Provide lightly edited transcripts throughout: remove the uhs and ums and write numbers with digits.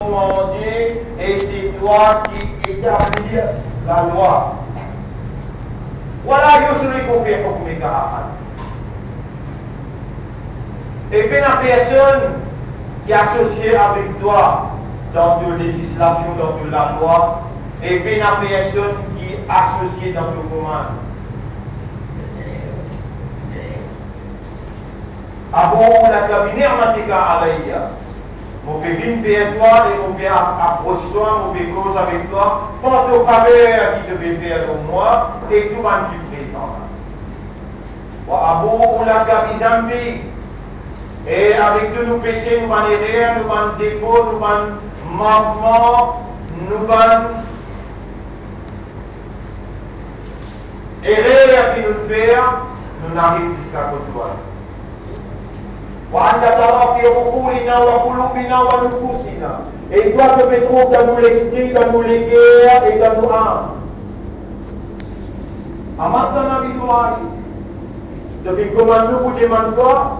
commencement entier, et c'est toi qui établis la loi. Voilà, je suis pour faire pour mes camarades. Et puis la personne qui est associée avec toi dans la législation, dans la loi, et puis la personne qui est associée dans le commande. Avant la cabinet matika alayya, vous pouvez venir vers toi et vous pouvez approcher toi, vous pouvez causer avec toi, porte au faveur qui devait faire pour moi et tout le monde qui est présent. Avant la cabinet et avec tous nos péchés, nous avons erreurs, nous avons défauts, nous avons manquements, nous avons erreurs qui nous font, nous n'arrivons jusqu'à toi. وأنت ترى في عقولنا وقلوبنا ونفوسنا. Et toi te trouves dans nos esprits, dans nos cœurs et dans nos âmes. Amatana bituai. Depuis comment nous vous demandons quoi?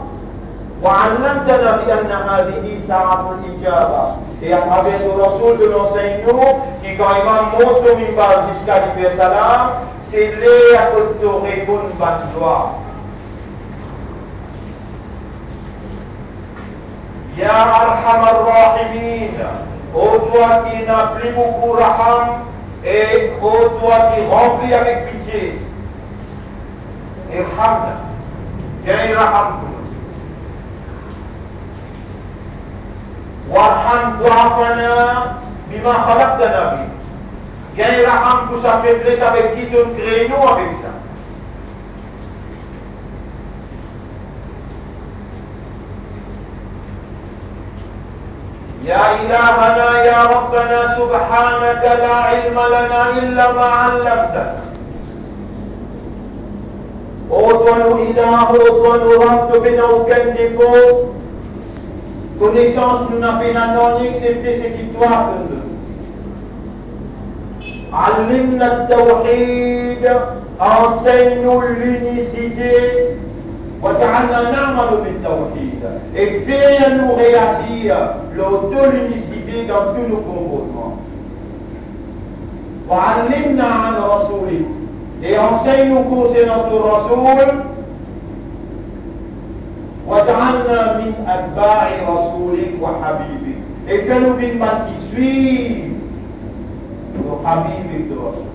وعلمتنا بأن هذه ساعة الإجابة. Et à travers le Rasoul de l'enseignant qui quand il m'a montré une base jusqu'à l'hiver salam, c'est l'air que tu réponds par toi. Ya Arhamar Rahimin, ô toi qui n'as plus beaucoup raham, et ô toi qui remplis avec pitié, irhamna, viens raham. Warham du'afana bima khalaqtana bi. Viens raham pour sa faiblesse avec qui tu crées nous avec ça. يا إلهنا يا ربنا سبحانك لا علم لنا إلا ما علمتنا. Ô toi nous ilah, ô toi nous rab, tu n'as aucun défaut. Connaissance nous n'a fait non excepté ce qui toi donne. علمنا التوحيد, enseigne-nous l'unicité. وجعلنا نعمل بالتوحيد. Et fais-nous réagir l'auto-unicité dans tous nos comportements. وعلمنا عن رسولك. Et enseigne-nous concernant ton Rasoul. وجعلنا من أتباع رسولك وحبيبك. Et fais-nous une part qui suit le Habib et le Rasoul.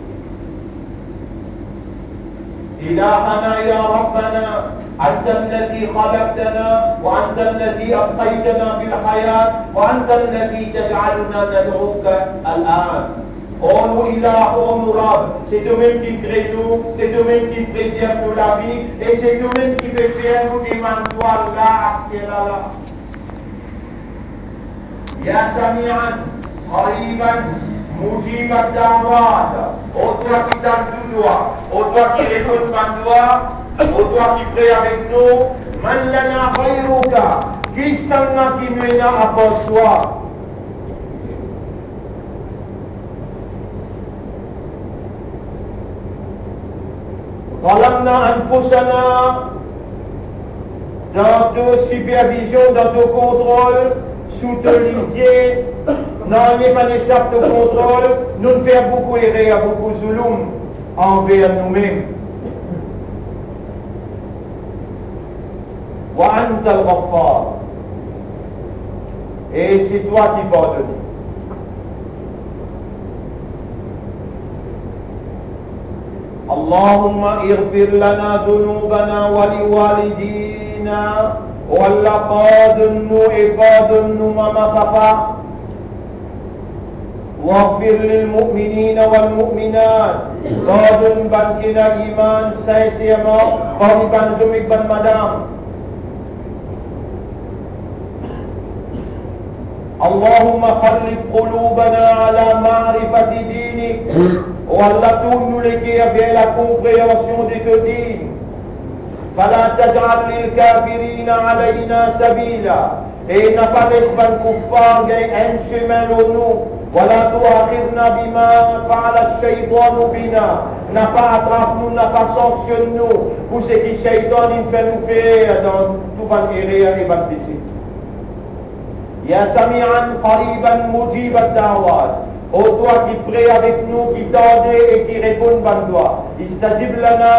إلهنا يا ربنا أنت الذي خلقتنا وأنت الذي أبقيتنا في الحياة وأنت الذي تجعلنا ندعوك الآن. Oh nous ilah, oh nous rab, c'est toi-même qui crée nous, c'est toi-même qui préserve nous la vie et c'est toi-même qui fait faire nous des mantoiles là à ce qu'il a là. Ya Sami'an, Qariban, Mujib ad-da'wat, ô toi qui donne tout droit, ô toi qui réponds par toi, ô toi qui prie avec nous, man lana khayruka, qui s'en qui nous a à part soi. ظلمنا أنفسنا, dans ta supervision, dans ton contrôle, sous ton lisier, non, n'est pas l'échappe de contrôle, nous ne faisons beaucoup erreur, beaucoup zulum envers nous-mêmes. Wa anta al-Ghaffar. Et c'est toi qui pardonnes. اللهم اغفر لنا ذنوبنا ولوالدينا ولا قادن إفادن مما خفا واغفر للمؤمنين والمؤمنات قادن بنكنا إيمان سيسيما قريبا زمك بن مدام اللهم خلق قلوبنا على معرفة دينك ولا tourne les cœurs vers la compréhension de te dire فلا تجعل للكافرين علينا سبيلا et n'a pas laissé un kuffar un chemin au nous ولا تؤاخذنا بما فعل الشيطان بنا n'a pas attrape nous n'a pas sanctionne nous pour ce que Shaitan il fait nous faire dans tout va erreur et va pécher Ya Sami'an Qariban Mujib ad-Da'wat. Ô toi qui prie avec nous, qui t'aide et qui répond par toi. Istajib lana,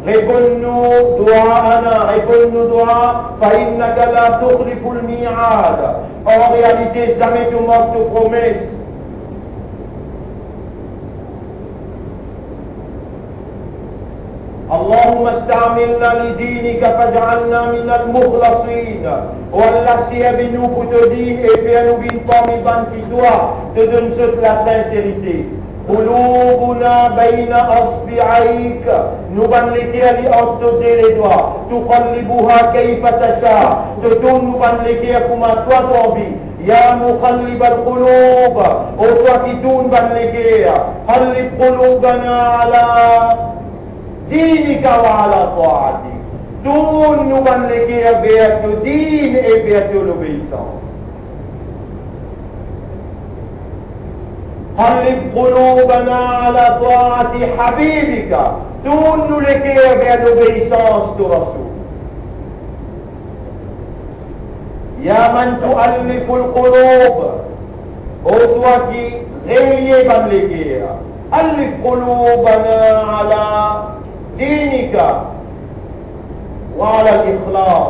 réponds-nous du'a'ana, réponds-nous du'a, fa innaka la tukhliful mi'ad. En réalité, jamais tu manques de promesses. اللهم استعملنا لدينك فاجعلنا من المخلصين. Oh Allah, si avec nous pour te dire et fais-nous une parmi ban qui toi te donne toute la sincérité. قلوبنا بين أصبعيك نبلك لأصدق les doigts تقلبها كيف تشاء تدون نبلك كما تنبي يا مقلب القلوب وتوكدون بلك قلب قلوبنا على دينك وعلى طاعتك دون نبلك vers le دين et vers l'obéissance. قلب قلوبنا على طاعة حبيبك دون لك vers l'obéissance de Rasoul. يا من تؤلف القلوب ô toi qui réunis بملك ألف قلوبنا على دينك وعلى الإخلاص.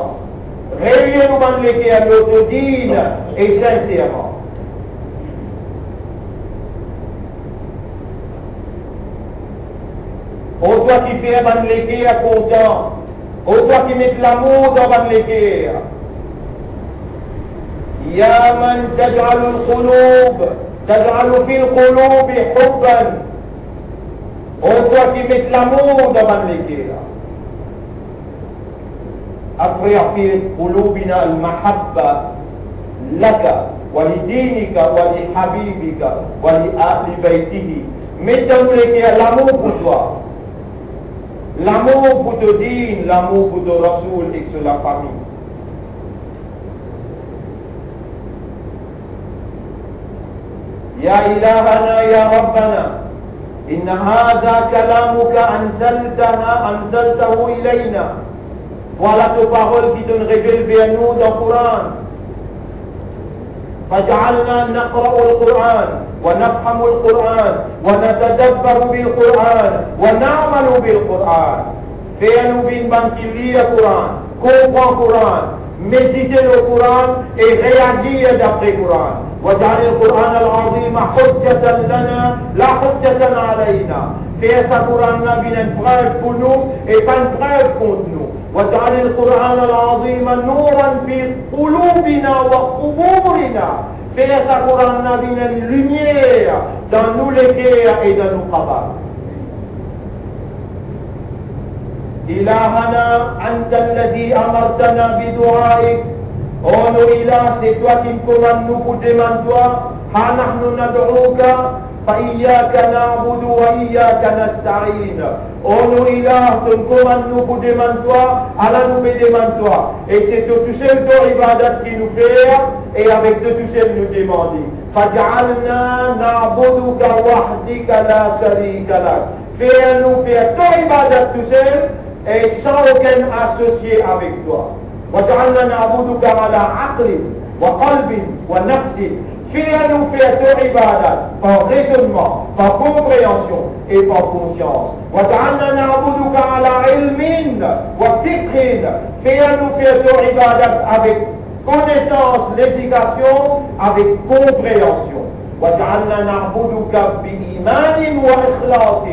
Réunis بملك notre dîne et sincèrement. Ô toi qui fais ban l'équerre content, ô toi qui mets l'amour dans ban l'équerre. Ya man taj'alu al-qulub, taj'alu fi al-qulub hubban. Ô toi qui mets l'amour dans ban l'équerre. أفرغ في قلوبنا المحبة لك ولدينك ولحبيبك ولأهل بيته. Mettons l'équerre l'amour pour toi. L'amour pour te dire, l'amour pour te Rasoul et sur la famille. Ya ilahana ya Rabbana, inna hadha kalamuka anzaltahu ilayna. Voilà tes paroles qui te révèlent vers nous dans le Coran. فجعلنا نقرأ القرآن ونفهم القرآن ونتدبر بالقرآن ونعمل بالقرآن. Fais-nous une banque qui lit le Coran, comprend le Coran, méditer le Coran et réagir d'après le Coran. وجعل القرآن العظيم حجة لنا لا حجة علينا. Fais ce Coran une preuve pour nous et pas une preuve contre nous. وجعل القرآن العظيم نورا في قلوبنا وقبورنا. Fais ce Coran une lumière dans nos cœurs et dans nos cabanes. إلهنا أنت الذي أمرتنا بدعائك. Oh nos إله, c'est toi qui me commandes nous pour demander toi. ها نحن ندعوك فإياك نعبد وإياك نستعين. Oh nos إله, tu me commandes nous pour demander toi. Allah nous demande toi. Et c'est tout seul ton ibadat qui nous fait et avec tout seul nous demander. فجعلنا نعبدك وحدك لا شريك لك. Fais-nous faire ton ibadat tout seul et sans aucun associé avec toi. وجعلنا نعبدك على عقل وقلب ونفس. Fais-nous faire ton ibadat par raisonnement, par compréhension et par conscience. وجعلنا نعبدك على علم وفكر. Fais-nous faire ton ibadat avec connaissance, l'éducation, avec compréhension. وجعلنا نعبدك بإيمان وإخلاص.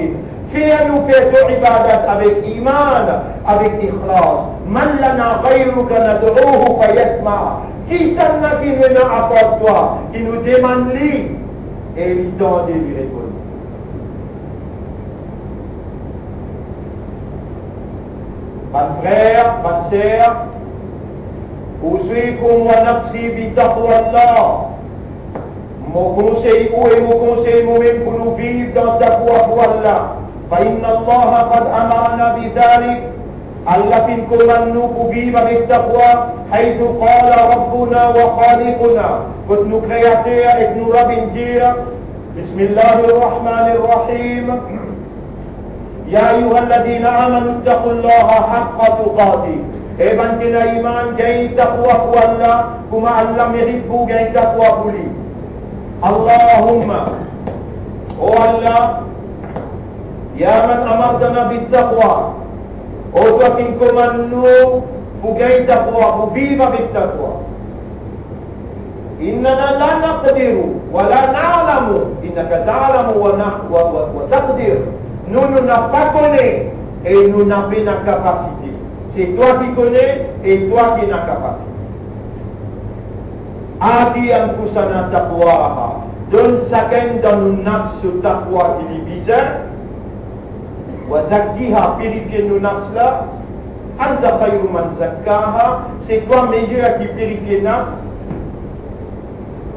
Fais-nous faire ton ibadat avec iman, avec ikhlas. Man lana ghayruka nad'uhu fayasma. Qui s'en a qui vient à part toi, qui nous demande lui, et lui donne de lui répondre. Mon frère, ma sœur, أوصيكم ونفسي بتقوى الله. Mon conseil, où est mon conseil moi-même pour nous vivre dans ta foi pour Allah. فإن الله قد أمرنا بذلك. Allah fin commande nous pour vivre avec ta foi. حيث قال ربنا وخالقنا. Quand nous créateurs et nous rabbins dire بسم الله الرحمن الرحيم. يا أيها الذين آمنوا اتقوا الله حق تقاته et ban kena iman gain taqwa pour Allah, kuma Allah mérite pour gain taqwa pour lui. Allahumma, oh Allah, ya man amartana bit taqwa, oh toi qui nous commande nous pour gain taqwa, pour vivre avec taqwa. إننا لا نقدر ولا نعلم إنك تعلم وتقدر. Nous n'avons pas connu et nous n'avons pas la capacité. C'est toi qui connais et toi qui as la capacité. Ati anfusana taqwaha. Donne chacun dans nos nafs ce taqwa qui est bizarre. Wa zakkiha, purifier nos nafs là. Anta khayru man zakkaha. C'est toi meilleur qui purifie nafs.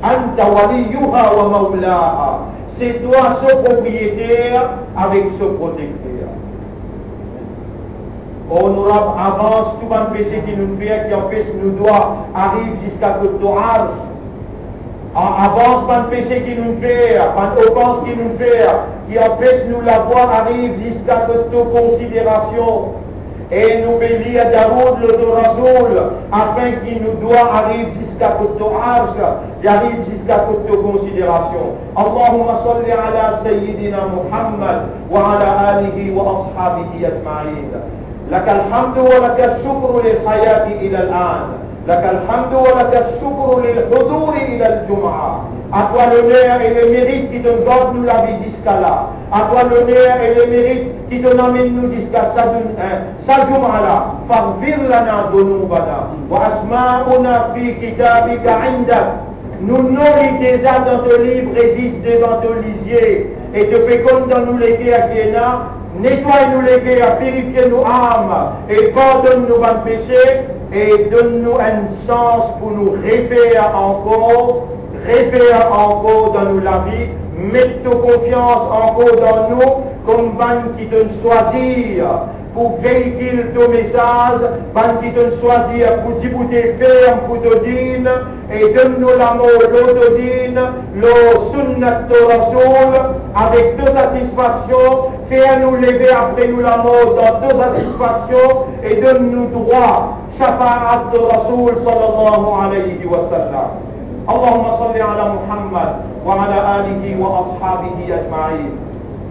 Anta waliyuha wa maulaha. C'est toi ce propriétaire avec ce protecteur. Honorable, avance tout un péché qui nous fait, qui empêche nous doigts, arrive jusqu'à notre arche. Avance pas un péché qui nous fait, pas une offense qui nous fait, qui empêche nous la voir, arrive jusqu'à notre considération. Et nous bénis à Daoud le Rasoul, afin qu'il nous doit arriver jusqu'à notre arche, il arrive jusqu'à notre considération. Allahumma salli ala Sayyidina Muhammad wa ala alihi wa ashabihi ajma'in. Laka alhamdu wa laka shukru lil hayati ila al-an. Laka alhamdu wa laka shukru lil huduri ila al-jum'a. À toi l'honneur et le mérite qui te donne nous la vie jusqu'à là. À toi l'honneur et le mérite qui te amène nous jusqu'à Sajum'ala. Faghfir lana dhunubana wa asma'una fi kitabika indak. Nous nourris déjà dans ton livre, résiste devant ton lisier et te féconde dans nous les guerres qui est là. Nettoie-nous les guerres, purifie nos âmes et pardonne nos bons péchés et donne-nous un sens pour nous refaire encore dans nous la vie, mette ta confiance encore dans nous, comme ban qui te choisir pour véhiculer ton message, ban qui te choisir pour débouter ferme pour te dire, et donne-nous l'amour, l'autodine, le sunnat de Rasoul, avec deux satisfactions, fais-nous lever après nous l'amour dans deux satisfactions, et donne-nous droit, shafa'at de Rasoul sallallahu alayhi wa sallam. اللهم صل على محمد وعلى آله وأصحابه أجمعين.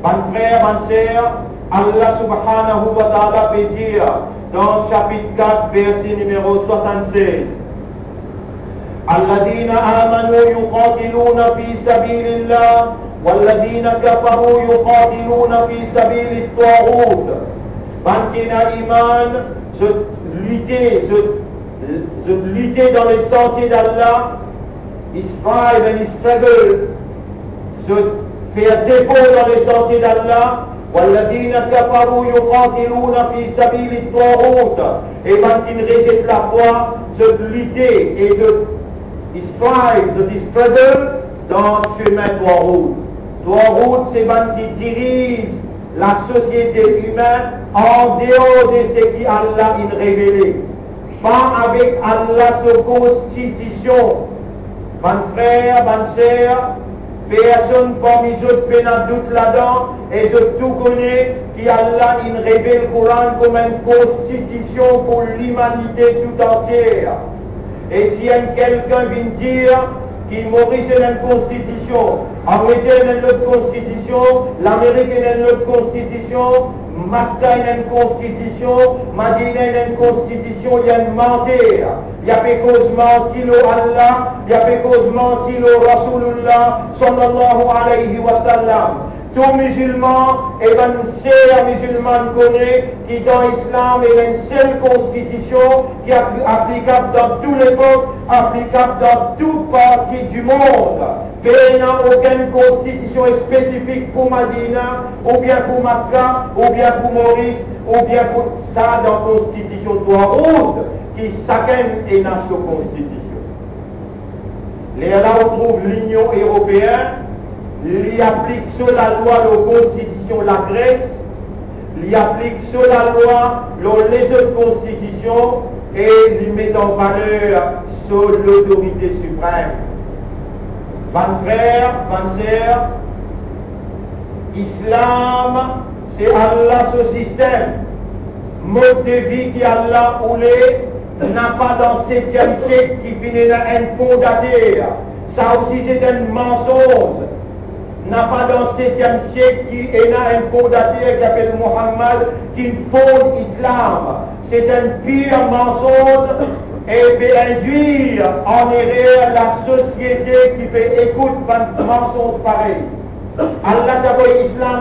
Ban frère, ban sœur, Allah subhanahu wa ta'ala fait dire dans chapitre 4, verset numéro 76. الذين آمنوا يقاتلون في سبيل الله والذين كفروا يقاتلون في سبيل الطاغوت. Ban qui n'a iman, je lutter dans les sentiers d'Allah. Il strive and he struggle to faire efforts dans les sentiers d'Allah. والذين كفروا يقاتلون في سبيل الطاغوت. Et quand ils rejettent la foi, de lutter et de strive, de struggle dans le chemin Taghut. Taghut, c'est quand qui dirige la société humaine en dehors de ce qui Allah a révélé. Pas avec Allah sa constitution. Mon frère, ma sœur, personne parmi eux peut n'a doute là-dedans, et je tout connais qu'Allah il révèle le Coran comme une constitution pour l'humanité tout entière. Et si quelqu'un vient dire qu'il Maurice est une constitution, Angleterre est une constitution, l'Amérique est une constitution, Makka est une constitution, Madina est une constitution, il y a une mentir. Il y a fait cause mentir au Allah, il y a fait cause mentir au Rasulullah sallallahu alayhi wa sallam. Tout musulman, et ben seul musulman connaît qui dans l'islam est une seule constitution qui est applicable dans tous les peuples, applicable dans toute partie du monde. Il n'y a aucune constitution spécifique pour Madina, ou bien pour Makka, ou bien pour Maurice, ou bien pour ça dans la constitution de Taghut, qui chacun est dans sa constitution. Là on trouve l'Union européenne, il applique sur la loi la constitution la Grèce, il applique sur la loi les autres constitutions et il met en valeur sur l'autorité suprême. Mon frère, ma sœur, Islam, c'est Allah ce système. mode de vie qui Allah voulait, n'a pas dans le 7e siècle qui finit dans un fondateur. Ça aussi c'est un mensonge. N'a pas dans le 7e siècle qui est là un fondateur qui s'appelle Mohammed qui fonde l'islam. C'est un pire mensonge et peut induire en erreur la société qui peut écouter un mensonge pareil. Allah a envoyé l'islam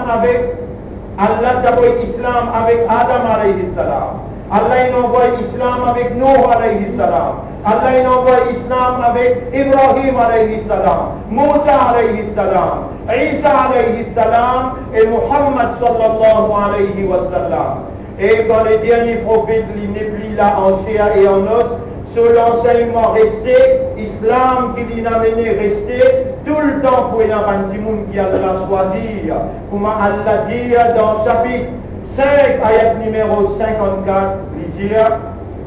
avec Adam alayhi salam. Allah envoie l'islam avec Nuh alayhi salam. Allah envoie l'islam avec Ibrahim alayhi salam, Moussa alayhi salam, Isa alayhi salam et Muhammad sallallahu alayhi wa sallam. Et quand les derniers prophètes n'est plus là en chair et en os, sur l'enseignement resté, islam qui dit n'amener resté, tout le temps pour un petit monde qui a choisi, comme Allah dit dans chapitre 5, ayat numéro 54, il dit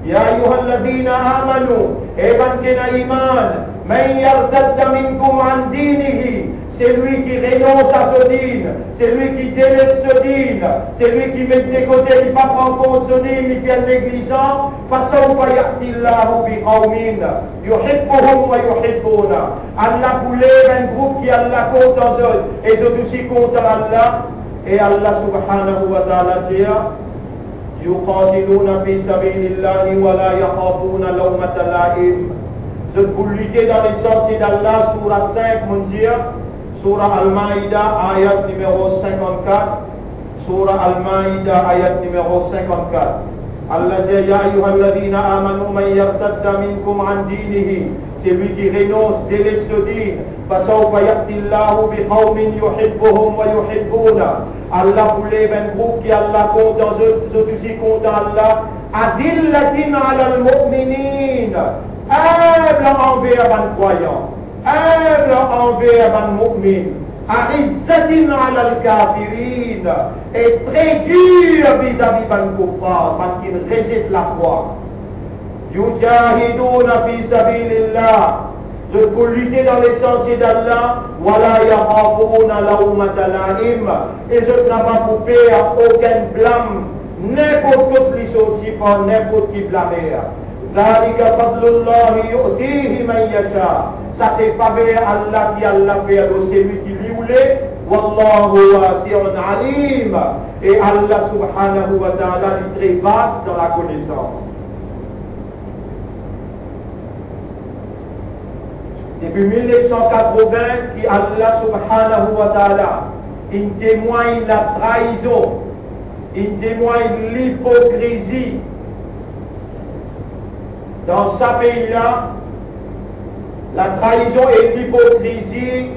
Ya ayyuhalladhina amanu, eban kena iman, man yartadda minkum an dinihi, c'est lui qui renonce à ce dîne, c'est lui qui délaisse ce dîne, c'est lui qui met de côté, qui ne prend pas en compte ce dîne, qui est négligent, فَسَوْفَ يَأْتِي اللَّهُ بِقَوْمٍ يُحِبُّهُمْ وَيُحِبُّونَ. Allah voulait un groupe qui Allah compte en eux, et d'autres aussi comptent en Allah, et Allah subhanahu wa ta'ala dit يُقَاتِلُونَ فِي سَبِيلِ اللَّهِ وَلَا يَخَافُونَ لَوْمَةَ لَائِمٍ. Je vous lutter dans les sorties d'Allah, surah 5, mon Dieu, surah Al-Ma'idah, ayat numéro 54, surah Al-Ma'idah, ayat numéro 54. Allah dit, Ya ayyuhalladhina amanu man yartadda minkum an dinihi, c'est lui qui renonce, délaisse ce dîne, fasawfa ya'ti Allahu biqawmin yuhibbuhum wa yuhibbuna. Allah voulait un groupe qui Allah compte en eux, tout aussi compte en Allah, adillatin ala al-mu'minin, humble envers un croyant, humble envers un mu'min, arizzatin ala al-kafirin, et très dur vis-à-vis d'un kuffar, parce qu'il rejette la foi. Yujahiduna fi sabilillah, de pour lutter dans les sentiers d'Allah, wala yakhafuna lawmata la'im, et je n'ai pas coupé à aucun blâme, n'importe qui sorti par n'importe qui blâmer. Zalika fadlullahi yu'tihi man yasha. Ça c'est faveur Allah qui Allah fait à celui qui lui voulait. Wallahu wasi'un alim. Et Allah subhanahu wa ta'ala est très vaste dans la connaissance. Depuis 1980, qui Allah subhanahu wa ta'ala, il témoigne la trahison, il témoigne l'hypocrisie. Dans ce pays-là, la trahison et l'hypocrisie,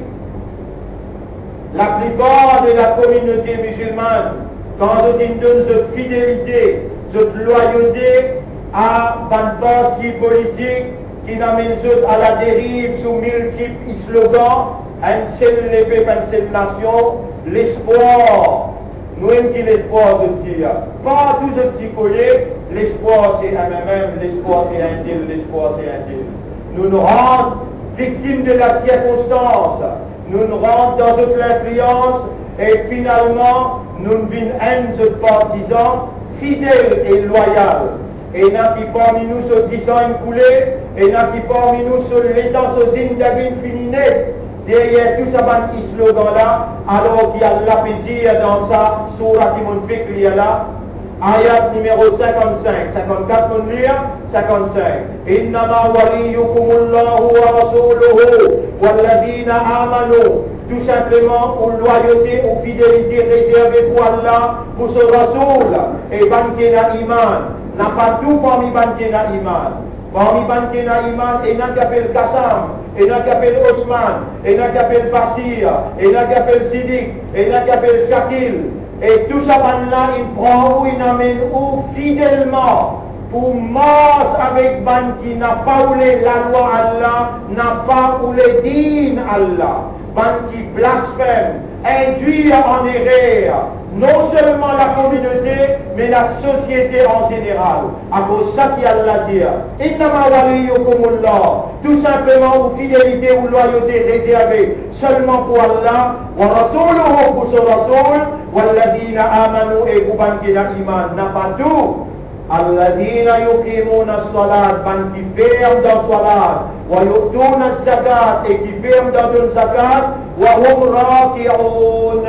la plupart de la communauté musulmane, quand ils donnent de fidélité, de loyauté à un parti politique qui n'amène à la dérive sous multiples slogans, un seul épée, une seule nation, l'espoir. Nous-mêmes qui l'espoir de dire, pas tout de petits collés, l'espoir c'est un même, l'espoir c'est un tel, l'espoir c'est un tel. Nous nous rendons victimes de la circonstance, nous nous rendons dans toute l'influence et finalement nous devenons un partisans fidèles et loyaux. Et il y a qui parmi nous se disant une coulée, et il y a qui parmi nous se l'étant aux indagines fininettes. Derrière tout ça, ce slogan-là, alors qu'il y a Allah peut dire dans sa sourate qui m'ont fait qu'il y a là, ayat numéro 55, 54 on lire, 55. Innama waliyukumullahu wa rasuluhu walladhina amanu. Tout simplement, pour loyauté ou fidélité réservée pour Allah, pour ce Rasoul, et Bankena Iman. N'a pas tout parmi Bankena Iman. Parmi Bankena Iman, et n'a qu'appelle Kassam, et n'a qu'appelle Osman, et n'a qu'appelle Basir, et n'a qu'appelle Sidik, et n'a qu'appelle Shakil. Et tout ça, là, il prend ou il amène ou fidèlement pour marcher avec Ban qui n'a pas voulu la loi Allah, n'a pas voulu dîne Allah. Ban qui blasphème, induit en erreur, non seulement la communauté, mais la société en général. À cause de ça qui Allah dit, Innama waliyukumullah, tout simplement ou fidélité ou loyauté réservée seulement pour Allah, wa rasuluhu pour son rasoul, walladhina amanu et pour ban qui n'a iman, n'a pas tout. الذين يقيمون الصلاة ban qui ferment dans salat ويؤتون الزكاة et qui ferment dans une zakat وهم راكعون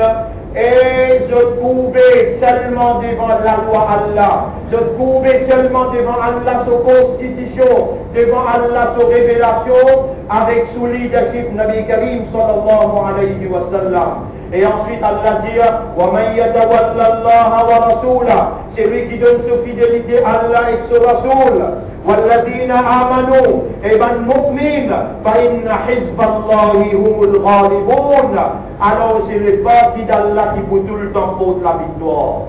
et se trouver seulement devant la loi Allah, se trouver seulement devant Allah sa constitution, devant Allah sa révélation avec sous leadership Nabi Karim sallallahu alayhi wa sallam. Et ensuite Allah dit وَمَنْ يَتَوَلَّ اللَّهَ وَرَسُولَهُ, c'est lui qui donne sa fidélité à Allah et son Rasoul. وَالَّذِينَ آمَنُوا et ben mu'min فَإِنَّ حِزْبَ اللَّهِ هُمُ الْغَالِبُونَ, alors c'est les partis d'Allah qui pour tout le temps portent la victoire.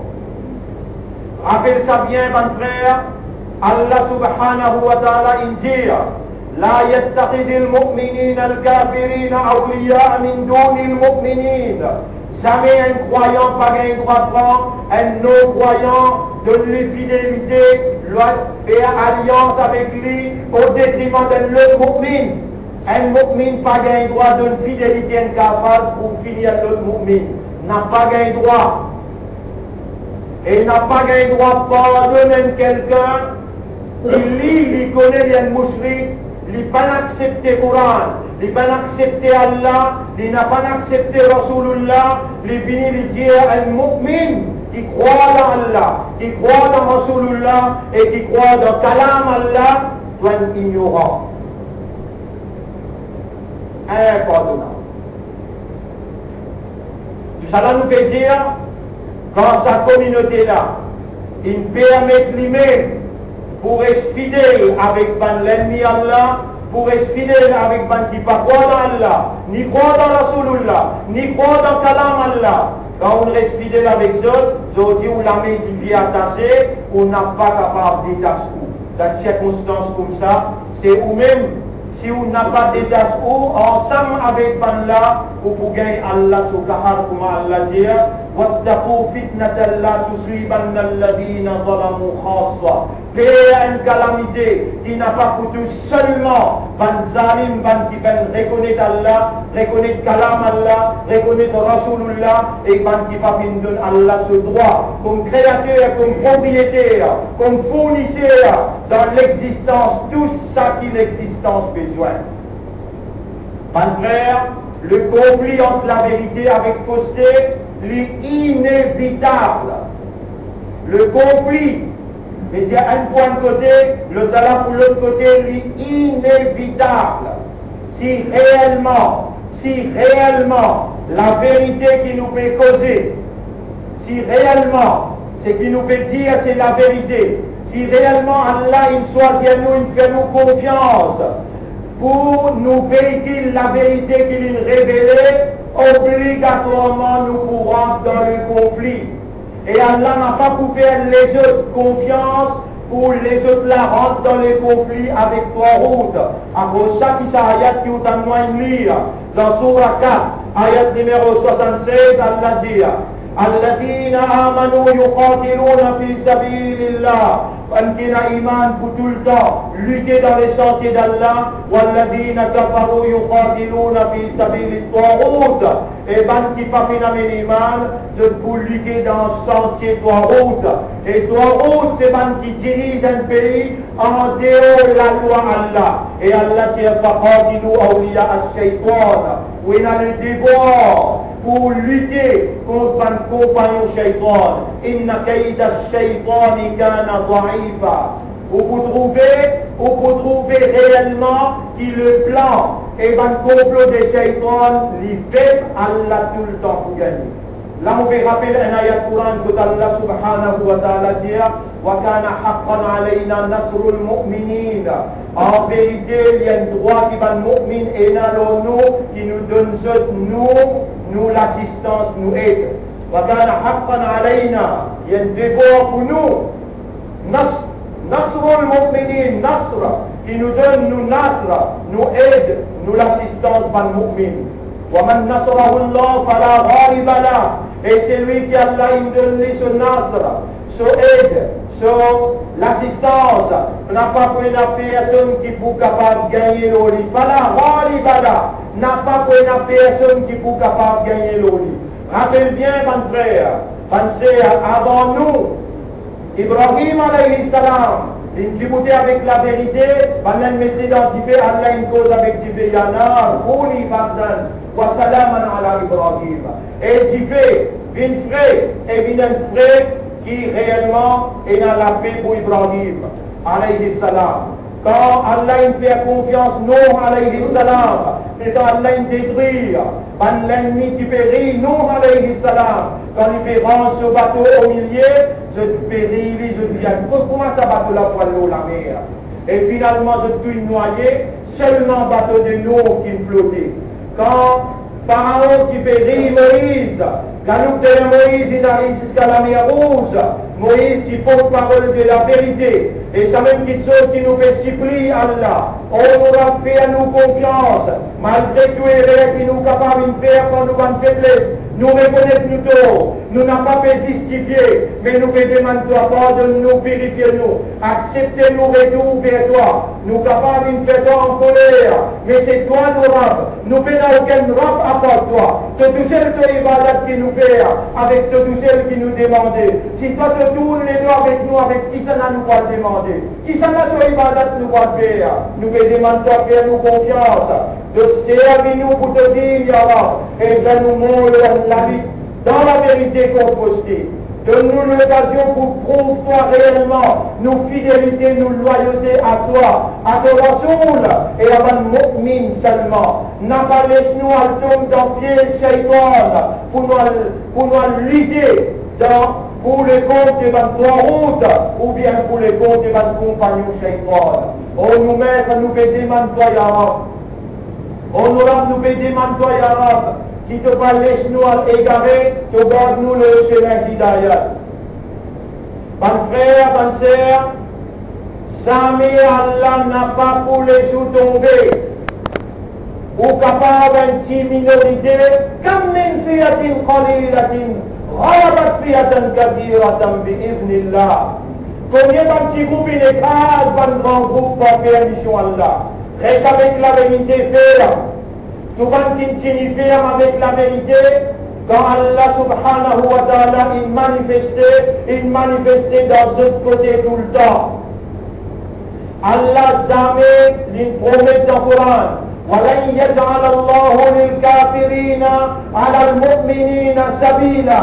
Rappelle ça bien mon frère, Allah subhanahu wa ta'ala il dit لا يتخذ المؤمنين الكافرين أولياء من دون المؤمنين. Jamais un croyant pas un droit de prendre un non-croyant, donne-lui fidélité, faire alliance avec lui au détriment d'un autre mu'min. Un mu'min pas un droit de fidélité à un kafir pour finir l'autre mu'min. N'a pas un droit. Et n'a pas un droit de pardonner quelqu'un qui lit, il connaît les mouchriques, il n'a pas accepté le Coran, il n'a pas accepté Allah, il n'a pas accepté Rasulullah, il vient lui dire un mu'min qui croit dans Allah, qui croit dans Rasulullah et qui croit dans Kalam Allah, soit ignorant. Impardonnable. Cela nous fait dire, quand sa communauté-là, il permet lui-même pour être fidèle avec l'ennemi Allah, pour être fidèle avec ban qui ne croit dans Allah, ni croit dans Rasulullah, ni croit dans Kalam Allah. Quand on reste fidèle avec eux, on dit où la main qui vient attachée, on n'a pas capable d'étacher. Dans des circonstances comme ça, c'est vous-même, si on n'a pas d'étache ensemble avec Allah, pour gagner Allah sur Kahar, comme Allah dit, وَاتَّقُوا فِتْنَةً لَا تُصِيبَنَّ الَّذِينَ ظَلَمُوا خَاصَّةً. Une calamité qui n'a pas foutu seulement ban zalim, ban qui reconnaît Allah, reconnaît Kalam Allah, reconnaît Rasulullah et ban qui va donner Allah ce droit comme créateur, comme propriétaire, comme fournisseur dans l'existence, tout ça qui l'existence besoin. Mon frère, le conflit entre la vérité avec fausseté, est inévitable. Le conflit, mais il y a un point de côté, le talent pour l'autre côté, lui, inévitable. Si réellement, la vérité qui nous fait causer, si réellement, ce qui nous fait dire c'est la vérité, si réellement Allah, il choisit nous, il fait nous confiance, pour nous véhiculer la vérité qu'il nous révélait, obligatoirement nous pourrons dans le conflit. Et Allah n'a pas pu faire les autres confiance pour les autres la rentrent dans les conflits avec trois routes. À cause de ça, qui ayat qui est en moins lire dans Surah 4, ayat numéro 76, Allah dit الذين آمنوا يقاتلون في سبيل الله, qui a iman pour tout le temps, lutter dans les sentiers d'Allah, والذين كفروا يقاتلون في سبيل الطاغوت, et ban qui pas fait iman, de pour lutter dans le sentier Taghut. Et Taghut, c'est ban qui dirige un pays en dehors de la loi Allah. Et Allah dit فقاتلوا أولياء الشيطان, où il a le devoir pour lutter contre un compagnon shaitan. Inna kaïda shaitani kana dha'ifa. Où vous trouvez réellement qui le plan et un complot des shaitans, il fait Allah tout le temps pour gagner. Là, on peut rappeler un ayat Coran que Allah subhanahu wa ta'ala dit وَكَانَ حَقًّا عَلَيْنَا نَصْرُ الْمُؤْمِنِينَ. En vérité, il y a un droit qui va le mu'min et nous qui nous donne nous l'assistance, nous aide. وَكَانَ حَقًّا عَلَيْنَا. Il y a un devoir pour nous. Nasr al-mu'minin, Nasr, qui nous donne nous Nasr, nous aide, nous l'assistance par le mu'min. وَمَنْ نَصْرَهُ اللَّهُ فَلَا غَالِبَ لَهُ. Et c'est lui qui Allah il donne ce Nasr, ce aide, l'assistance. On n'a pas pour une personne qui peut capable de gagner l'oli. فَلَا غَالِبَ لَهُ. N'a pas pour une personne qui peut capable de gagner l'oli. Rappelle bien, mon frère, pensez avant nous, Ibrahim alayhi salam, il discutait avec la vérité, Allah mettait identifié Allah une cause avec Dieu, Yanar, Kouni Bardan, wa salaman ala Ibrahim. Et Dieu, une frère, et une frère qui réellement est dans la paix pour Ibrahim alayhi salam. Quand Allah fait confiance, Nuh alayhi salam, et quand Allah détruit, quand l'ennemi tu péris, Nuh alayhi salam, quand il fait rendre ce bateau au milieu, je péris, je dis, comment ça bateau la voile l'eau, la mer? Et finalement, je suis noyé, seulement bateau de Nuh qui flottait. Quand Pharaon tu péris Moïse, quand nous tenons Moïse, il arrive jusqu'à la mer Rouge, Moïse, tu portes parole de la vérité. Et ça même quelque chose qui nous fait supplier Allah. On aura fait à nous confiance, malgré tout les rêves qui nous capables de faire quand nous avons faiblesse. Nous reconnaissons nous tort. Nous n'avons pas fait justifier, mais nous pouvons demander toi, pardonne-nous, purifiez-nous. Acceptez-nous, retour vers toi. Nous capables de faire toi en colère, mais c'est toi nous rap. Nous n'avons aucun rap à part toi. C'est tout seul toi ibadat qui nous fait, avec tout seul qui nous demandait. Si toi te tournes les doigts avec nous, avec qui ça n'a nous pas demandé? Qui ça n'a toi ibadat nous pas faire? Nous pouvons demander toi, faire nous confiance. De servir nous pour te dire, Ya Rab, et de nous montrer la vie dans la vérité qu'on postée. Donne-nous l'occasion pour prouver toi réellement nos fidélités, nos loyautés à toi, à ton Rasoul et à ton mu'min seulement. N'a pas laissé-nous à tomber dans pied shaitan pour nous lutter pour les comptes de notre route ou bien pour les comptes de notre compagnon shaitan. Oh nous-mêmes, nous demandons toi, Ya Rab. On nous demande toi, Ya Rab, qui te pas laisse-nous à égarer, te garde-nous le chemin d'Hidayat. Mon frère, mon sœur, jamais Allah n'a pas pour les sous tomber. Ou capable d'une petite minorité, comme min fiyatin qalilatin, ghalabat fiyatan kabiratan bi'idhnillah. Combien d'un petit groupe il écrase, d'un grand groupe pour faire mission Allah. Reste avec la vérité faire. Tout le monde continue faire avec la vérité. Quand Allah subhanahu wa ta'ala il manifestait dans l'autre côté tout le temps. Allah jamais il promet dans le Coran. وَلَنْ يَجْعَلَ اللَّهُ لِلْكَافِرِينَ عَلَى الْمُؤْمِنِينَ سَبِيلًا.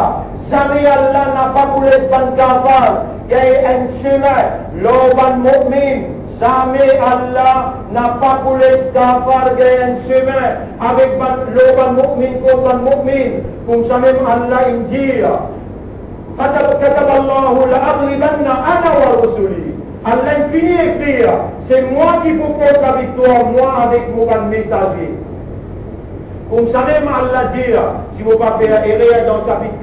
Jamais Allah n'a pas pour les kafars qu'il y ait un chemin, l'oban mu'min. Jamais Allah n'a pas pour les kafars qu'il y ait un chemin avec l'oban mu'min contre mu'min. Comme ça même Allah il dit كتب الله لأغلبن أنا ورسلي. Allah finit d'écrire, c'est moi qui vous porte la victoire, moi avec mon messager. Comme ça même Allah dit, si vous ne pouvez pas faire erreur dans le chapitre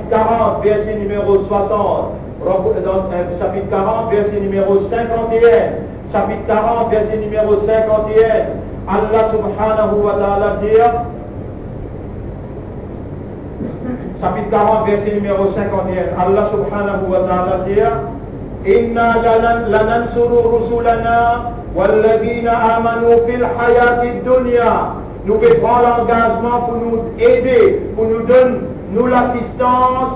40, verset numéro 60, dans chapitre 40, verset numéro 51, chapitre 40, verset numéro 51, Allah subhanahu wa ta'ala dit, chapitre 40, verset numéro 51, Allah subhanahu wa ta'ala dit, إنا لننصر رسلنا والذين آمنوا في الحياة الدنيا. Nous pouvons prendre l'engagement pour nous aider, pour nous donner nous l'assistance,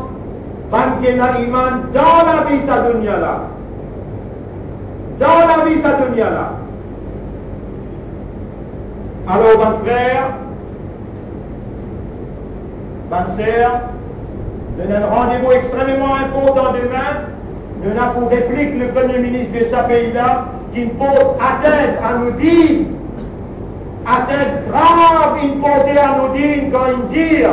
banquena iman dans la vie sa dunya là. Dans la vie sa dunya là. Alors, mon frère, ma sœur, nous avons un rendez-vous extrêmement important demain. Nous avons pour réplique le Premier ministre de ce pays-là qui pose atteinte à nous dire, atteinte grave, il portait à nous dire quand il dit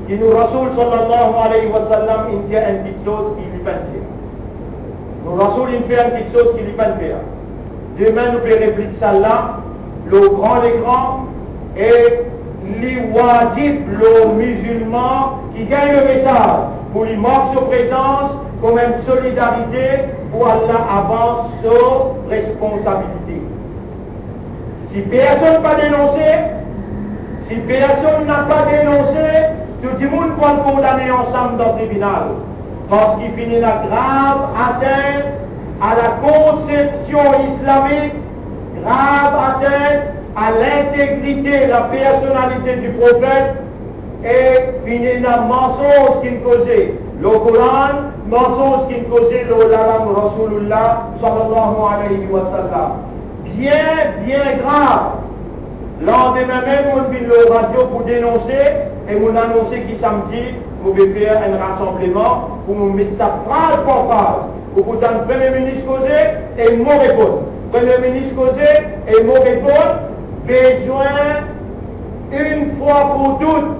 que nous Rasoul sallallahu alayhi wa sallam, il dit une petite chose qui lui fait faire. Nous Rasoul, il fait une petite chose qui lui fait faire. Demain, nous pouvons répliquer ça là, le grand écran, et les wajib, le musulman, qui gagne le message, pour lui marquer sa présence, comme une solidarité pour Allah avance sur responsabilité. Si personne n'a pas dénoncé, si personne n'a pas dénoncé, tout le monde doit le condamner ensemble dans le tribunal. Parce qu'il finit la grave atteinte à la conception islamique, grave atteinte à l'intégrité, la personnalité du prophète, et finit dans le mensonge qu'il causait. Le Coran, mensonge qui causait l'Olam Rasulullah sallallahu alayhi wa sallam. Bien grave. Lendemain même, on vient le radio pour dénoncer et on annoncer qui samedi, on va faire un rassemblement pour nous mettre ça phrase par phrase. Pour que le Premier ministre causé et mon répondre. Premier ministre causé et mon répondre. Besoin, une fois pour toutes,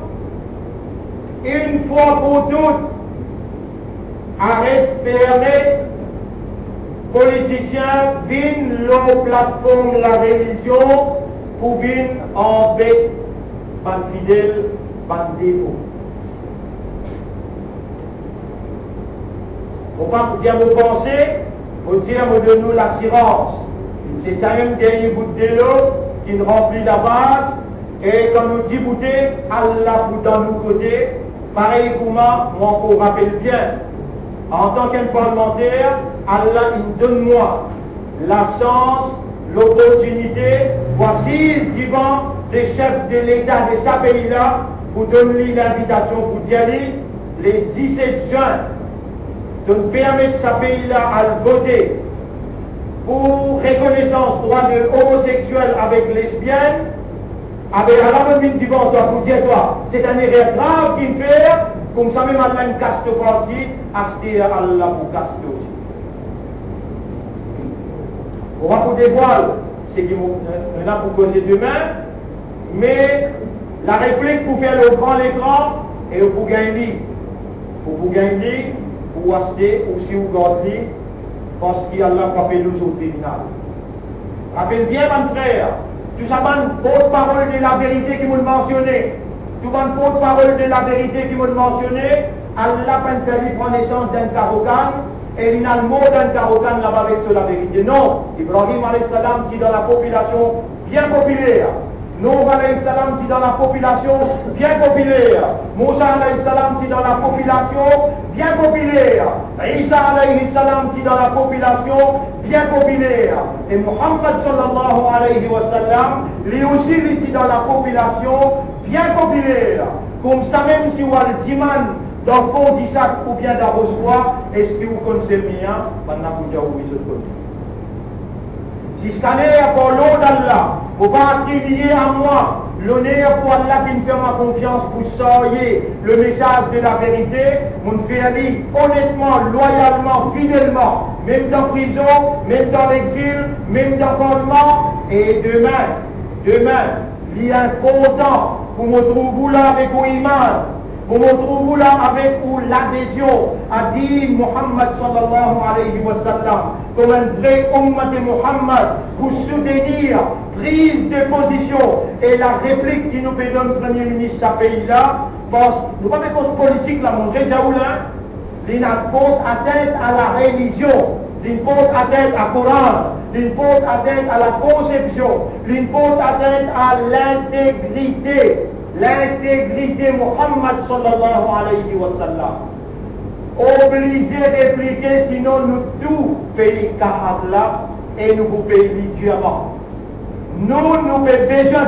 arrête de permettre politiciens viennent leur plateforme de la religion pour venir en bête, pas fidèle, pas défaut. On va dire vous pensez, on dire vous donne nous l'assurance. C'est ça même dernier bout de l'eau qui nous remplit la base et quand nous dit bouter, Allah vous dans nous côté, pareil pour moi, on rappelle bien. En tant qu'un parlementaire, Allah il donne-moi la chance, l'opportunité, voici devant les chefs de l'État de ce pays-là, pour donner l'invitation pour d'y aller les 17 juin, de permettre ce pays-là à voter pour reconnaissance droit de homosexuels avec lesbiennes, avec la même dimanche, pour dire toi, c'est un erreur grave qu'il fait, comme ça même Allah une caste partie, acheter à Allah pour caster aussi. On va vous dévoiler ce qu'on a pour causer demain, mais la réplique pour faire le grand écran et pour gagner. Pour vous gagner, pour acheter aussi ou garder, parce qu'Allah va faire nous au tribunal. Rappelle bien, mon frère, tout ça, une porte-parole de la vérité qui m'a mentionné. Tout le porte-parole de la vérité qui m'a mentionné, Allah n'a pas fait prendre naissance d'un Karokan, et il a le mot d'un Karokan là-bas avec sur la vérité. Non, Ibrahim alayhi salam, c'est dans la population bien populaire. Nour alayhi salam, c'est dans la population bien populaire. Moussa alayhi salam, c'est dans la population bien populaire. Isa alayhi salam, c'est dans la population bien populaire. Et Muhammad sallallahu alayhi wa sallam, lui aussi, il est dans la population bien populaire. Comme ça même si vous avez le diman dans le fond du sac ou bien dans vos soirs, est-ce que vous connaissez le mien? Maintenant, vous avez oublié ce côté. Si ce n'est pour l'eau d'Allah, vous ne pouvez pas attribuer à moi l'honneur pour Allah qui me fait ma confiance pour sortir le message de la vérité, vous me faites aller honnêtement, loyalement, fidèlement, même dans la prison, même dans l'exil, même dans le parlement, et demain, il est important pour me trouver là avec vos images, pour me trouver là avec l'adhésion à dire Muhammad sallallahu alayhi wa sallam, comme un vrai ummat de Muhammad, pour soutenir prise de position et la réplique qui nous donne le Premier ministre de ce pays-là, parce que nous pas de cause politique là, mon Réjaoulin, il porte atteinte à la religion, il porte atteinte à Coran, il porte atteinte à la conception, il porte atteinte à l'intégrité Muhammad sallallahu alayhi wa sallam. Obligé d'appliquer, sinon nous tout pays Kahab là et nous vous payons durement. Nous avons besoin de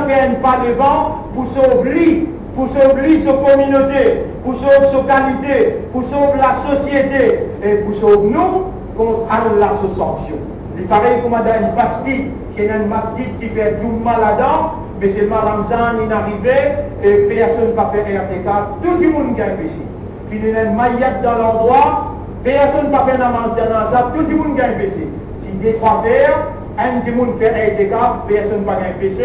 faire un pas devant pour sauver sa communauté, pour sauver sa qualité, pour sauver la société et pour sauver nous contre Allah sa sanction. Il paraît comme dans une pastille, c'est une masjid qui fait du mal là-dedans, mais c'est le Ramzan, il est arrivé et personne ne va faire RTK, tout le monde gagne ici. Puis il y a une maillette dans l'endroit, personne ne va faire Ramzan, tout le monde gagne ici. Si des trois pères, un petit monde fait RTK, personne ne va gagner PC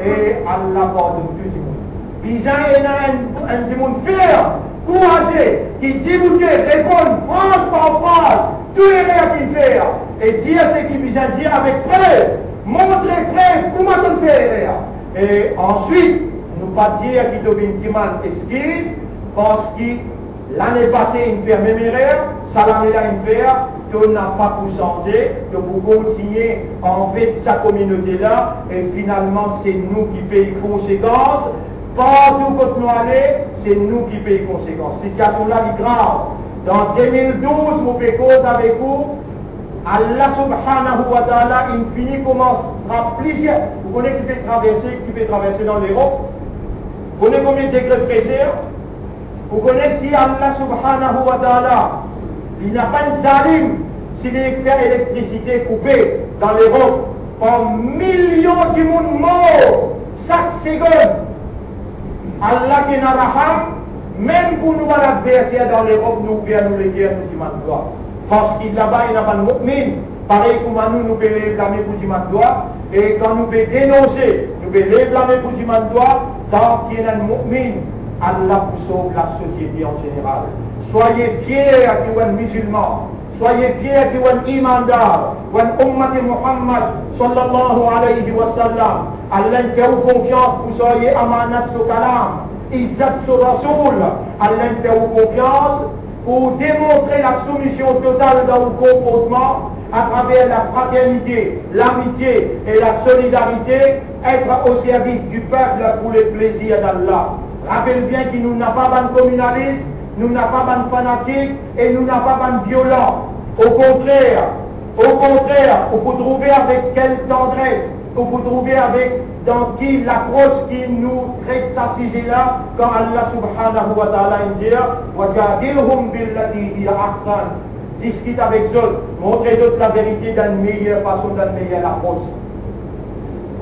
et Allah pardonne tout le monde. Puis il y a un petit monde fier, courageux, qui dit vous répond phrase par phrase, tous les rêves qu'il fait, et dire ce qu'il vient dire avec preuve, montrer preuve, comment on fait. Et ensuite, nous pas dire qu'il devient un excuse, parce que l'année passée, il fait même erreur, ça l'année-là, il fait, qu'on n'a pas pour changer, que vous continuez en fait sa communauté-là, et finalement, c'est nous qui payons conséquences. Partout où nous allons, c'est nous qui payons conséquences. Cette situation-là est grave. Dans 2012, nous faisons cause avec vous. Allah subhanahu wa ta'ala, il finit commence à plusieurs. Vous connaissez qui peut traverser dans l'Europe? Vous connaissez combien de degrés de fraîcheur? Vous connaissez Allah subhanahu wa ta'ala. Il n'a pas de zalim si l'électricité est coupée dans l'Europe. En millions de monde morts chaque seconde. Allah qui n'a raham, même pour nous l'adversaire dans l'Europe, nous pouvons les guerres, nous disons gloire. Parce qu'il là-bas, il n'y a pas de mu'min. Pareil comme nous pouvons les blâmer pour dire gloire. Et quand nous pouvons dénoncer, nous pouvons les blâmer pour dire gloire. Tant qu'il y a un mu'min, Allah vous sauve la société en général. Soyez fiers que vous êtes musulmans. Soyez fiers que vous êtes imandars. Vous êtes ummat Muhammad sallallahu alayhi wa sallam. Allah fait vous confiance, vous soyez amanat sur kalam. Izzat sur Rasoul. Allah fait vous confiance pour démontrer la soumission totale dans vos comportements à travers la fraternité, l'amitié et la solidarité, être au service du peuple pour le plaisir d'Allah. Rappelez bien qu'il nous n'a pas de communalisme, nous n'a pas de fanatique et nous n'a pas de violent. Au contraire, on peut trouver avec quelle tendresse, on peut trouver avec dans qui l'approche qui nous traite ça sujet-là, quand Allah subhanahu wa ta'ala dit وَجَادِلْهُمْ بِالَّتِي هِيَ أَحْسَنُ. Discute avec eux, montrez-eux la vérité d'une meilleure façon, d'une meilleure approche.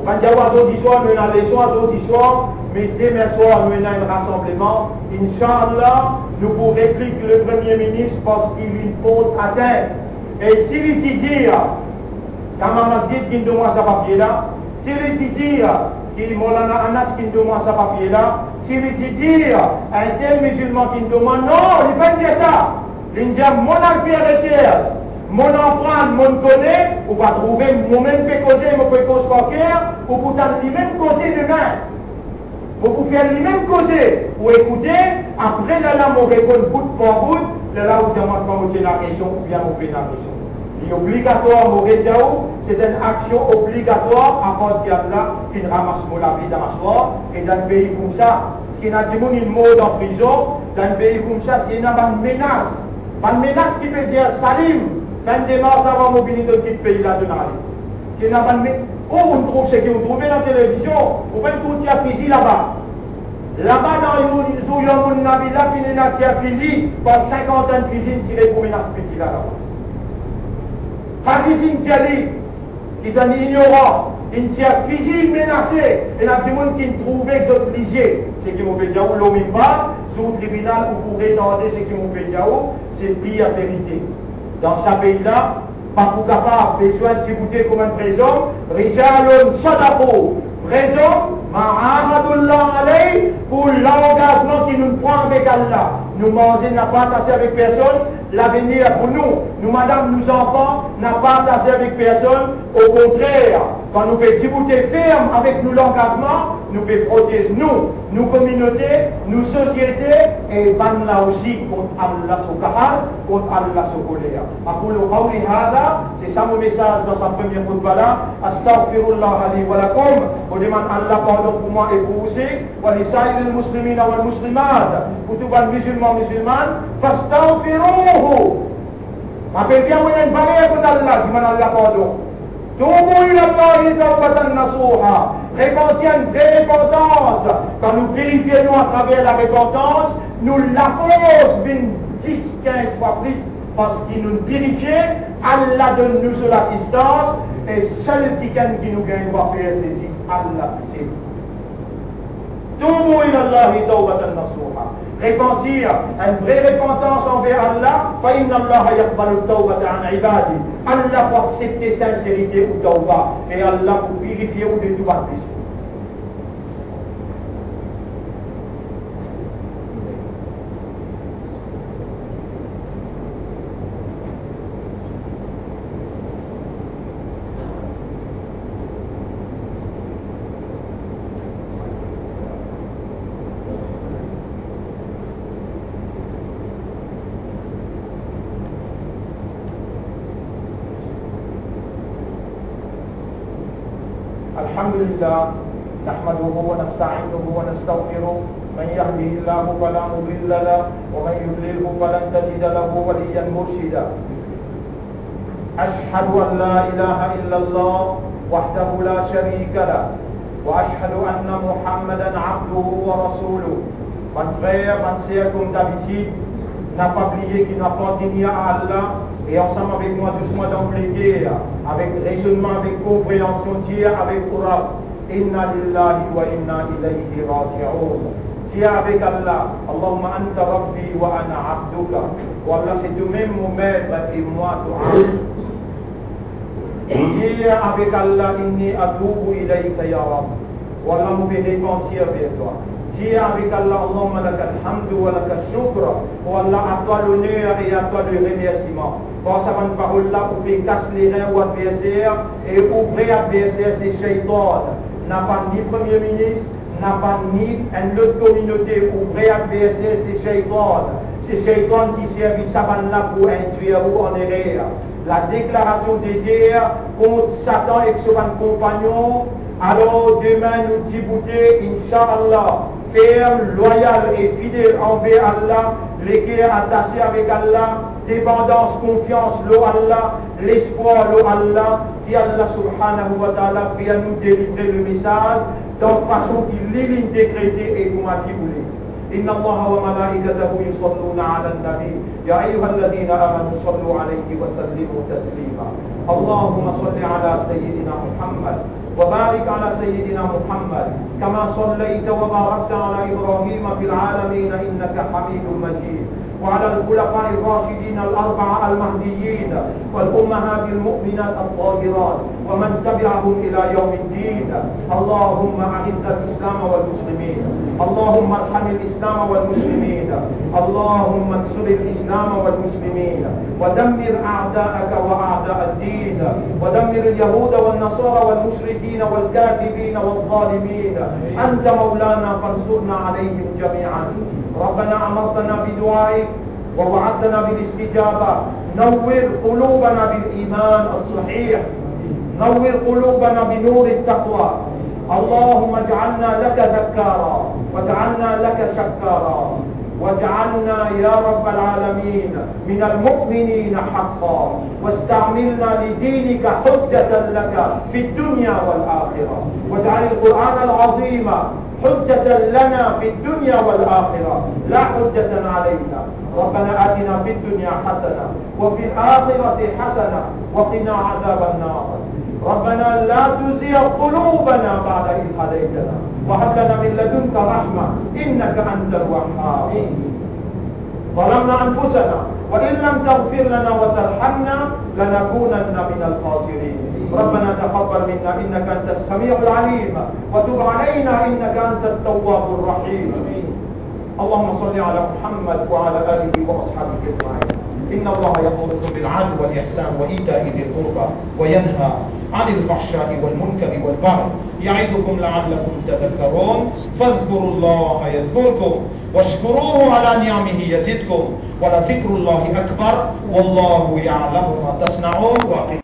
Quand il y a aujourd'hui soir, nous avons les soirs aujourd'hui soir, mais demain soir, nous avons un rassemblement. Inch'Allah, nous pourrons répliquer le Premier ministre parce qu'il une faute à terre. Et s'il dit, quand ma masjid qui nous demande sa papier là, s'il dit, qu'il Molana Anas qui nous demande sa papier là, s'il dit, un tel musulman qui nous demande, non, il ne peut pas dire ça. Il dit, mon affaire recherche. Mon enfant, mon connaît, ou va trouver, moi-même peut causer, moi peux causer par cœur, ou pourtant lui-même causer demain. Vous pouvez faire lui-même causer, ou écouter, après là, on répond bout pour bout, là, vous demandez pas monter la région, ou bien monter la région. Il est obligatoire, c'est une action obligatoire, à partir de là, qu'il ramasse la vie dans la soirée, et dans un pays comme ça, si on a des gens qui meurent en prison, dans un pays comme ça, s'il y a une menace, une menace qui peut dire salim, quand des morts avant mobilité dans le pays là de Nali. C'est une menace. Où on trouve ce que vous trouvez dans la télévision, vous faites tout un fusil là-bas. Là-bas, dans le Nabi, là, il y a un fusil, par 50 ans de fusil tiré pour menace fusil là-bas. Pas ici, une tire qui est un ignorant, une tire fusil menacé, et il y a des gens qui trouvent que vous lisiez. Ce qui m'ont fait dire, l'homme est pas, sur le tribunal, vous pourrez demander ce qui m'ont fait dire, c'est pire vérité. Dans ce pays-là, pas pour capable, besoin de s'écouter comme un présent, Rijalun Sadaqo, présent, Ma'ahadullah alayh, pour l'engagement qui nous prend avec Allah. Nous manger n'a pas attaché avec personne, l'avenir pour nous. Nous, madame, nous enfants, n'a pas attaché avec personne. Au contraire, quand nous pouvons débouter ferme avec nous l'engagement, nous pouvons protéger nous communautés, nous sociétés, et ban là aussi contre Allah Soukahal, contre Allah Soukolea. C'est ça mon message dans sa première khutbah là. Astaghfirullah li wa lakum. On demande Allah pardon pour moi et pour vous aussi. Wa li sa'iril muslimina wal muslimat. Pour tous les musulmans musulmanes, fastaghfiruhu. Rappelez bien, vous avez une barrière contre Allah, qui m'a Allah pardon. Toubou ilallahi tawbatan nasuha. Repentance, repentance. Quand nous purifions à travers la repentance, nous la force d'une 10-15 fois plus parce qu'il nous purifie, Allah donne nous l'assistance et seul qui nous gagne va faire ces Allah. Toubou ilallahi tawbatan nasuha. Repentir, une vraie repentance envers Allah, فَإِنَّ اللَّهَ يَقْبَلُ التَّوْبَةَ عَنْ عِبَادِهِ. Allah pour accepter sincérité ou tawbah, et Allah pour purifier ou de tout plus. الحمد لله نحمده ونستعينه ونستغفره من يهده الله فلا مضل له ومن يضلله فلن تجد له وليا مرشدا أشهد أن لا إله إلا الله وحده لا شريك له وأشهد أن محمدا عبده ورسوله Mon frère, ma sœur, comme d'habitude, n'a pas oublié qu'il n'appartenait à Allah. Et ensemble avec moi, doucement d'emblée, avec raisonnement, avec compréhension, dire avec courage. Inna lillahi wa inna ilayhi raji'un. Dire avec Allah, Allahumma anta rabbi wa ana abduka. Wallah, c'est toi-même mon maître et moi ton abd. Dire avec Allah, inni atubu ilayka ya Rabb. Wallah, nous venons mentir vers toi. Dire avec Allah, Allahumma laka alhamdu wa laka shukra. Wallah, à toi l'honneur et à toi le remerciement. Pense à une parole-là, vous pouvez casser les reins au adversaire, et au vrai adversaire, c'est Shaitan. N'a pas ni Premier ministre, n'a pas ni une autre communauté, au vrai adversaire, c'est Shaitan. C'est Shaitan qui servit Saban-là pour induire ou en erreur. La déclaration de guerre contre Satan et son compagnon. Alors demain nous débouter, Inch'Allah, ferme, loyal et fidèle envers Allah, les cœurs attachés avec Allah, dépendance, confiance, l'eau Allah, l'espoir, l'eau Allah, qui Allah subhanahu wa ta'ala vient nous délivrer le message d'une façon qui l'est décrétée et comme a dit vous. إن الله وملائكته يصلون على النبي يا أيها الذين آمنوا صلوا عليه وسلموا تسليما اللهم صل على سيدنا محمد وبارك على سيدنا محمد كما صليت وباركت على إبراهيم في العالمين إنك حميد مجيد وعلى الخلفاء الراشدين الأربعة المهديين والأمهات المؤمنات الطاهرات ومن تبعهم إلى يوم الدين اللهم أعز الإسلام والمسلمين اللهم ارحم الإسلام والمسلمين اللهم انصر الإسلام والمسلمين ودمر أعداءك وأعداء الدين ودمر اليهود والنصارى والمشركين والكاذبين والظالمين أنت مولانا فانصرنا عليهم جميعا ربنا أمرتنا بدعائك ووعدتنا بالاستجابة نور قلوبنا بالإيمان الصحيح نور قلوبنا بنور التقوى اللهم اجعلنا لك ذكارا واجعلنا لك شكارا واجعلنا يا رب العالمين من المؤمنين حقا واستعملنا لدينك حجة لك في الدنيا والآخرة واجعل القرآن العظيم حجة لنا في الدنيا والآخرة لا حجة علينا ربنا آتنا في الدنيا حسنة وفي الآخرة حسنة وقنا عذاب النار ربنا لا تزغ قلوبنا بعد إذ هديتنا وهب لنا من لدنك رحمة إنك أنت الوهاب ظلمنا أنفسنا وإن لم تغفر لنا وترحمنا لنكونن من الخاسرين ربنا تقبل منا إنك أنت السميع العليم وتب علينا إنك أنت التواب الرحيم اللهم صل على محمد وعلى آله وأصحابه أجمعين إن الله يأمركم بالعدل والإحسان وإيتاء ذي القربى وينهى عن الفحشاء والمنكر والبغي يعظكم لعلكم تذكرون فاذكروا الله يذكركم واشكروه على نعمه يزدكم ولذكر الله أكبر والله يعلم ما تصنعون